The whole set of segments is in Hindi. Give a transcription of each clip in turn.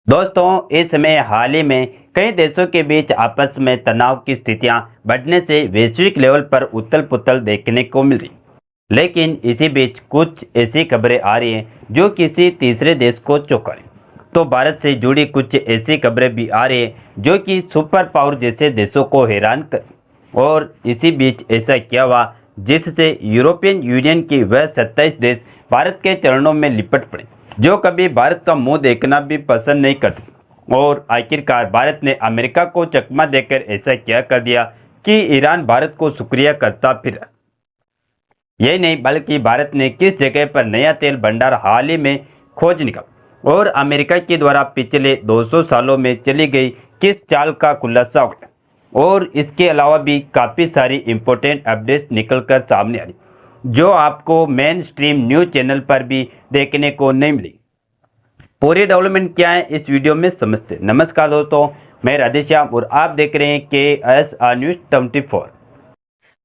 दोस्तों, इस समय हाल ही में कई देशों के बीच आपस में तनाव की स्थितियां बढ़ने से वैश्विक लेवल पर उथल पुथल देखने को मिल रही। लेकिन इसी बीच कुछ ऐसी खबरें आ रही हैं जो किसी तीसरे देश को चौंकाए। तो भारत से जुड़ी कुछ ऐसी खबरें भी आ रही हैं जो कि सुपर पावर जैसे देशों को हैरान कर। और इसी बीच ऐसा क्या हुआ जिससे यूरोपियन यूनियन की वह 27 देश भारत के चरणों में लिपट पड़े जो कभी भारत का मुंह देखना भी पसंद नहीं करते। और आखिरकार भारत ने अमेरिका को चकमा देकर ऐसा क्या कर दिया कि ईरान भारत को शुक्रिया करता फिरा। यही नहीं बल्कि भारत ने किस जगह पर नया तेल भंडार हाल ही में खोज निकाला और अमेरिका के द्वारा पिछले 200 सालों में चली गई किस चाल का खुलासा हो गया। और इसके अलावा भी काफ़ी सारी इंपॉर्टेंट अपडेट्स निकलकर सामने आ रही जो आपको मेन स्ट्रीम न्यूज चैनल पर भी देखने को नहीं मिली। पूरी डेवलपमेंट क्या है इस वीडियो में समझते। नमस्कार दोस्तों, मैं राधेश्याम और आप देख रहे हैं KSR न्यूज 24।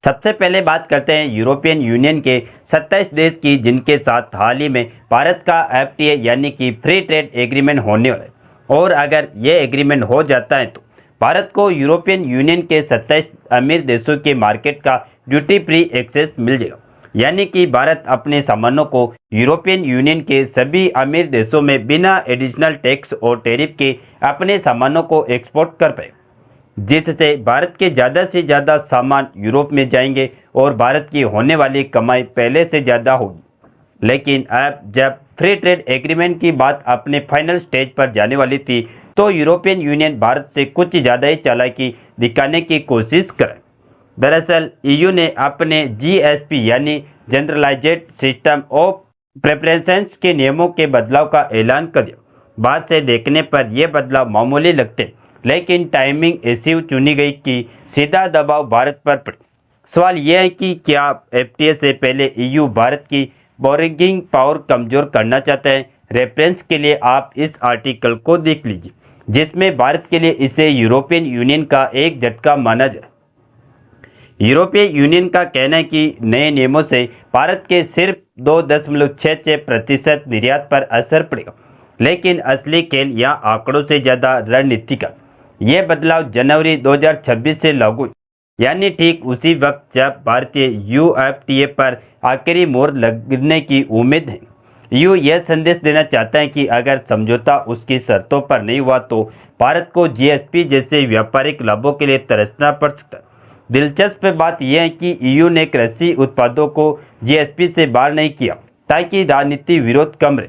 सबसे पहले बात करते हैं यूरोपियन यूनियन के 27 देश की जिनके साथ हाल ही में भारत का FTA यानी कि फ्री ट्रेड एग्रीमेंट होने वाला है। और अगर ये एग्रीमेंट हो जाता है तो भारत को यूरोपियन यूनियन के 27 अमीर देशों के मार्केट का ड्यूटी फ्री एक्सेस मिल जाएगा। यानी कि भारत अपने सामानों को यूरोपियन यूनियन के सभी अमीर देशों में बिना एडिशनल टैक्स और टैरिफ के अपने सामानों को एक्सपोर्ट कर पाए, जिससे भारत के ज़्यादा से ज़्यादा सामान यूरोप में जाएंगे और भारत की होने वाली कमाई पहले से ज़्यादा होगी। लेकिन अब जब फ्री ट्रेड एग्रीमेंट की बात अपने फाइनल स्टेज पर जाने वाली थी तो यूरोपियन यूनियन भारत से कुछ ज़्यादा ही चालाकी दिखाने की कोशिश करे। दरअसल EU ने अपने GSP यानी जनरलाइज्ड सिस्टम ऑफ प्रेफरेंसेस के नियमों के बदलाव का ऐलान कर दिया। बात से देखने पर यह बदलाव मामूली लगते, लेकिन टाइमिंग ऐसी चुनी गई कि सीधा दबाव भारत पर पड़े। सवाल यह है कि क्या FTA से पहले EU भारत की बार्गेनिंग पावर कमजोर करना चाहता है। रेफरेंस के लिए आप इस आर्टिकल को देख लीजिए जिसमें भारत के लिए इसे यूरोपियन यूनियन का एक झटका माना जाए। यूरोपीय यूनियन का कहना है कि नए नियमों से भारत के सिर्फ 2.66% निर्यात पर असर पड़ेगा, लेकिन असली खेल या आंकड़ों से ज़्यादा रणनीति का। यह बदलाव जनवरी 2026 से लागू, यानी ठीक उसी वक्त जब भारतीय UFTA पर आखिरी मोहर लगने की उम्मीद है। EU यह संदेश देना चाहता है कि अगर समझौता उसकी शर्तों पर नहीं हुआ तो भारत को GSP जैसे व्यापारिक लाभों के लिए तरसना पड़ सकता है। दिलचस्प बात यह है कि EU ने कृषि उत्पादों को GSP से बाहर नहीं किया ताकि राजनीति विरोध कम रहे,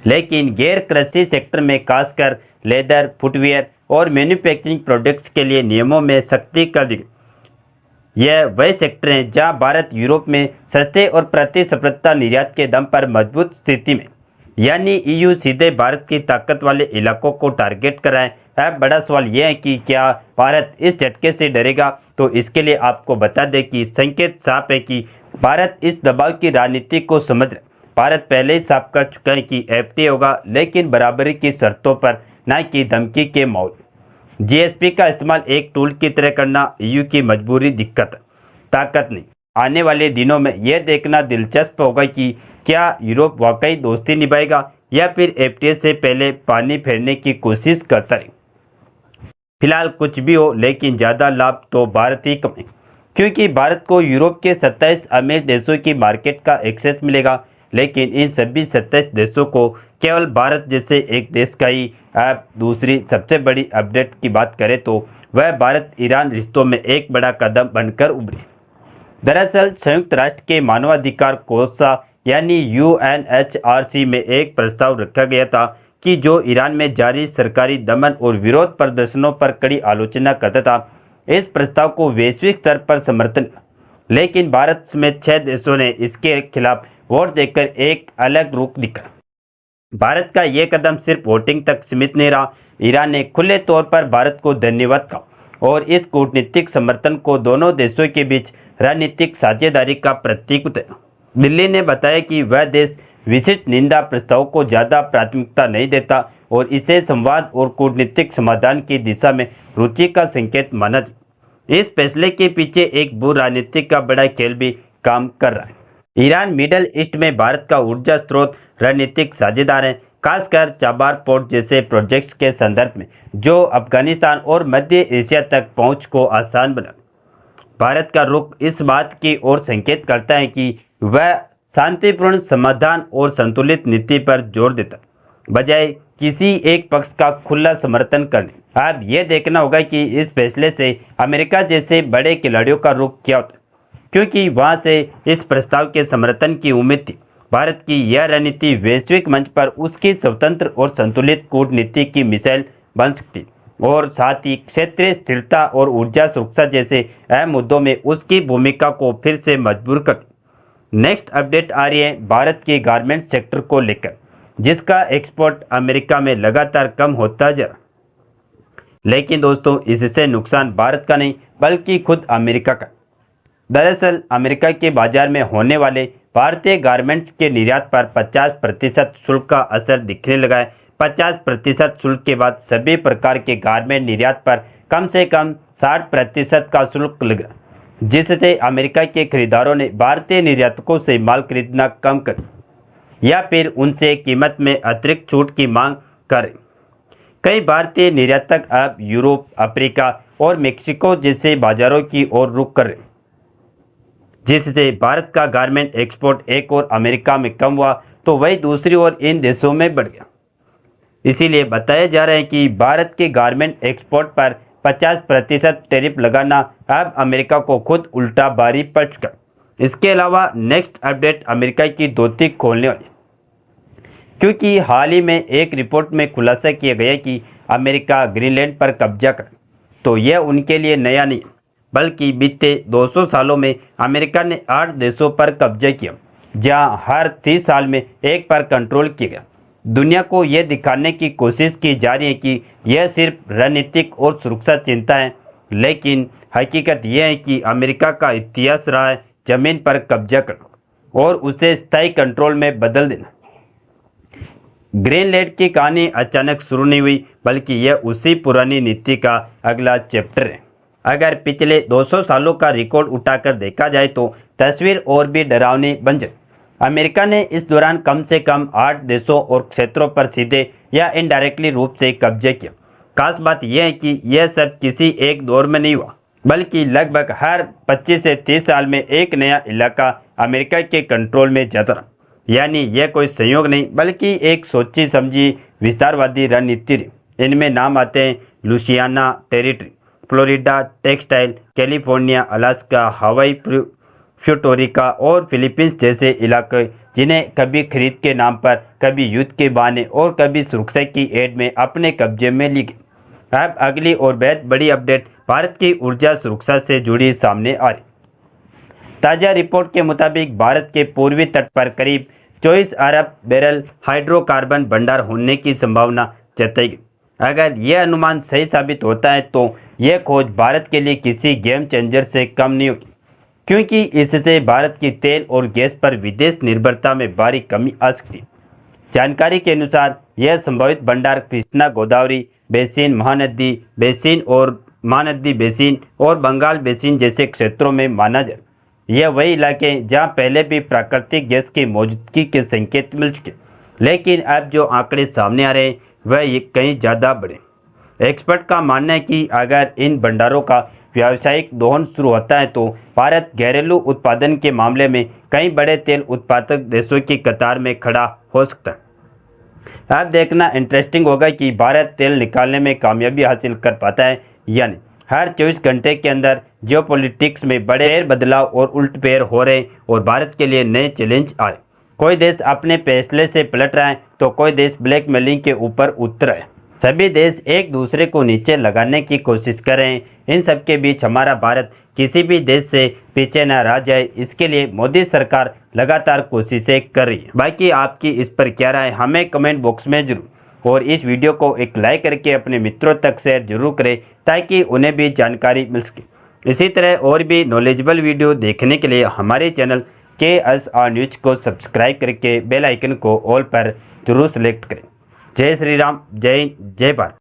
लेकिन गैर कृषि सेक्टर में खासकर लेदर, फुटवेयर और मैन्युफैक्चरिंग प्रोडक्ट्स के लिए नियमों में सख्ती कर दी गई। यह वह सेक्टर हैं जहां भारत यूरोप में सस्ते और प्रतिस्पर्धा निर्यात के दम पर मजबूत स्थिति में, यानी EU सीधे भारत की ताकत वाले इलाकों को टारगेट कर रहा है। अब बड़ा सवाल यह है कि क्या भारत इस झटके से डरेगा। तो इसके लिए आपको बता दें कि संकेत साफ है कि भारत इस दबाव की राजनीति को समझ रहा है। भारत पहले ही साफ कर चुका है कि FTA होगा, लेकिन बराबरी की शर्तों पर, न कि धमकी के माहौल। GSP का इस्तेमाल एक टूल की तरह करना EU की मजबूरी दिक्कत ताकत नहीं। आने वाले दिनों में यह देखना दिलचस्प होगा कि क्या यूरोप वाकई दोस्ती निभाएगा या फिर FTA से पहले पानी फेरने की कोशिश करता रहे। फिलहाल कुछ भी हो, लेकिन ज़्यादा लाभ तो भारत ही कमाए, क्योंकि भारत को यूरोप के 27 अमीर देशों की मार्केट का एक्सेस मिलेगा। लेकिन इन सभी 27 देशों को केवल भारत जैसे एक देश का ही। अब दूसरी सबसे बड़ी अपडेट की बात करें तो वह भारत ईरान रिश्तों में एक बड़ा कदम बनकर उभरी। दरअसल संयुक्त राष्ट्र के मानवाधिकार कोषा यानी UNHRC में एक प्रस्ताव रखा गया था कि जो ईरान में जारी सरकारी दमन और विरोध प्रदर्शनों पर कड़ी आलोचना करता था। इस प्रस्ताव को वैश्विक स्तर पर समर्थन, लेकिन भारत समेत 6 देशों ने इसके खिलाफ वोट देकर एक अलग रुख दिखाया। भारत का यह कदम सिर्फ वोटिंग तक सीमित नहीं रहा। ईरान ने खुले तौर पर भारत को धन्यवाद कहा और इस कूटनीतिक समर्थन को दोनों देशों के बीच रणनीतिक साझेदारी का प्रतीक बताया। दिल्ली ने बताया कि वह देश विशिष्ट निंदा प्रस्ताव को ज़्यादा प्राथमिकता नहीं देता और इसे संवाद और कूटनीतिक समाधान की दिशा में रुचि का संकेत माना जाए। इस फैसले के पीछे एक भू राजनीतिक का बड़ा खेल भी काम कर रहा है। ईरान मिडल ईस्ट में भारत का ऊर्जा स्रोत रणनीतिक साझेदार है, खासकर चाबार पोर्ट जैसे प्रोजेक्ट्स के संदर्भ में, जो अफगानिस्तान और मध्य एशिया तक पहुंच को आसान बना। भारत का रुख इस बात की ओर संकेत करता है कि वह शांतिपूर्ण समाधान और संतुलित नीति पर जोर देता, बजाय किसी एक पक्ष का खुला समर्थन करने। अब यह देखना होगा कि इस फैसले से अमेरिका जैसे बड़े खिलाड़ियों का रुख क्या होता है, क्योंकि वहां से इस प्रस्ताव के समर्थन की उम्मीद थी। भारत की यह रणनीति वैश्विक मंच पर उसकी स्वतंत्र और संतुलित कूटनीति की मिसाइल बन सकती और साथ ही क्षेत्रीय स्थिरता और ऊर्जा सुरक्षा जैसे अहम मुद्दों में उसकी भूमिका को फिर से मजबूर करती। नेक्स्ट अपडेट आ रही है भारत के गारमेंट सेक्टर को लेकर, जिसका एक्सपोर्ट अमेरिका में लगातार कम होता जा रहा। लेकिन दोस्तों, इससे नुकसान भारत का नहीं बल्कि खुद अमेरिका का। दरअसल अमेरिका के बाजार में होने वाले भारतीय गारमेंट्स के निर्यात पर 50% शुल्क का असर दिखने लगा है। 50% शुल्क के बाद सभी प्रकार के गारमेंट निर्यात पर कम से कम 60% का शुल्क लगा, जिससे अमेरिका के खरीदारों ने भारतीय निर्यातकों से माल खरीदना कम कर या फिर उनसे कीमत में अतिरिक्त छूट की मांग करें। कई भारतीय निर्यातक अब यूरोप, अफ्रीका और मेक्सिको जैसे बाजारों की ओर रुख कर रहे, जिससे भारत का गारमेंट एक्सपोर्ट एक और अमेरिका में कम हुआ तो वही दूसरी ओर इन देशों में बढ़ गया। इसीलिए बताया जा रहा है कि भारत के गारमेंट एक्सपोर्ट पर 50% टैरिफ लगाना अब अमेरिका को खुद उल्टा भारी पड़ चुका। इसके अलावा नेक्स्ट अपडेट अमेरिका की धोती खोलने वाली, क्योंकि हाल ही में एक रिपोर्ट में खुलासा किया गया कि अमेरिका ग्रीनलैंड पर कब्जा कर, तो यह उनके लिए नया नहीं, बल्कि बीते 200 सालों में अमेरिका ने 8 देशों पर कब्जा किया, जहां हर 30 साल में एक पर कंट्रोल किया गया। दुनिया को यह दिखाने की कोशिश की जा रही है कि यह सिर्फ रणनीतिक और सुरक्षा चिंता है, लेकिन हकीकत यह है कि अमेरिका का इतिहास रहा है जमीन पर कब्जा करना और उसे स्थायी कंट्रोल में बदल देना। ग्रीनलैंड की कहानी अचानक शुरू नहीं हुई, बल्कि यह उसी पुरानी नीति का अगला चैप्टर है। अगर पिछले 200 सालों का रिकॉर्ड उठाकर देखा जाए तो तस्वीर और भी डरावनी बन जाए। अमेरिका ने इस दौरान कम से कम 8 देशों और क्षेत्रों पर सीधे या इनडायरेक्टली रूप से कब्जे किया। खास बात यह है कि यह सब किसी एक दौर में नहीं हुआ, बल्कि लगभग हर 25 से 30 साल में एक नया इलाका अमेरिका के कंट्रोल में जाता रहा। यानी यह कोई संयोग नहीं, बल्कि एक सोची समझी विस्तारवादी रणनीति रही। इनमें नाम आते हैं Louisiana territory, Florida, textile, California, Alaska, Hawaii, Puerto Rico और फिलीपींस जैसे इलाके, जिन्हें कभी खरीद के नाम पर, कभी युद्ध के बहाने और कभी सुरक्षा की एड में अपने कब्जे में ली गई। अब अगली और बेहद बड़ी अपडेट भारत की ऊर्जा सुरक्षा से जुड़ी सामने आ रही। ताज़ा रिपोर्ट के मुताबिक भारत के पूर्वी तट पर करीब 24 अरब बैरल हाइड्रोकार्बन भंडार होने की संभावना जताई गई। अगर यह अनुमान सही साबित होता है तो यह खोज भारत के लिए किसी गेम चेंजर से कम नहीं होगी, क्योंकि इससे भारत की तेल और गैस पर विदेश निर्भरता में भारी कमी आ सकती है। जानकारी के अनुसार यह संभावित भंडार कृष्णा गोदावरी बेसिन, महानदी बेसिन और महानदी बेसिन और बंगाल बेसिन जैसे क्षेत्रों में माना जाए। यह वही इलाके हैं जहाँ पहले भी प्राकृतिक गैस की मौजूदगी के संकेत मिल चुके, लेकिन अब जो आंकड़े सामने आ रहे हैं वह ये कहीं ज़्यादा बड़े। एक्सपर्ट का मानना है कि अगर इन भंडारों का व्यावसायिक दोहन शुरू होता है तो भारत घरेलू उत्पादन के मामले में कई बड़े तेल उत्पादक देशों की कतार में खड़ा हो सकता है। अब देखना इंटरेस्टिंग होगा कि भारत तेल निकालने में कामयाबी हासिल कर पाता है या नहीं। हर 24 घंटे के अंदर जियोपॉलिटिक्स में बड़े बदलाव और उलटफेर हो रहे और भारत के लिए नए चैलेंज आ रहे। कोई देश अपने फैसले से पलट रहा है तो कोई देश ब्लैकमेलिंग के ऊपर उतर है। सभी देश एक दूसरे को नीचे लगाने की कोशिश कर रहे हैं। इन सब के बीच हमारा भारत किसी भी देश से पीछे न रह जाए, इसके लिए मोदी सरकार लगातार कोशिशें कर रही है। बाकी आपकी इस पर क्या राय हमें कमेंट बॉक्स में जरूर, और इस वीडियो को एक लाइक करके अपने मित्रों तक शेयर जरूर करें ताकि उन्हें भी जानकारी मिल सके। इसी तरह और भी नॉलेजेबल वीडियो देखने के लिए हमारे चैनल KSR न्यूज़ को सब्सक्राइब करके बेल आइकन को ऑल पर जरूर सेलेक्ट करें। जय श्री राम, जय हिंद, जय भारत।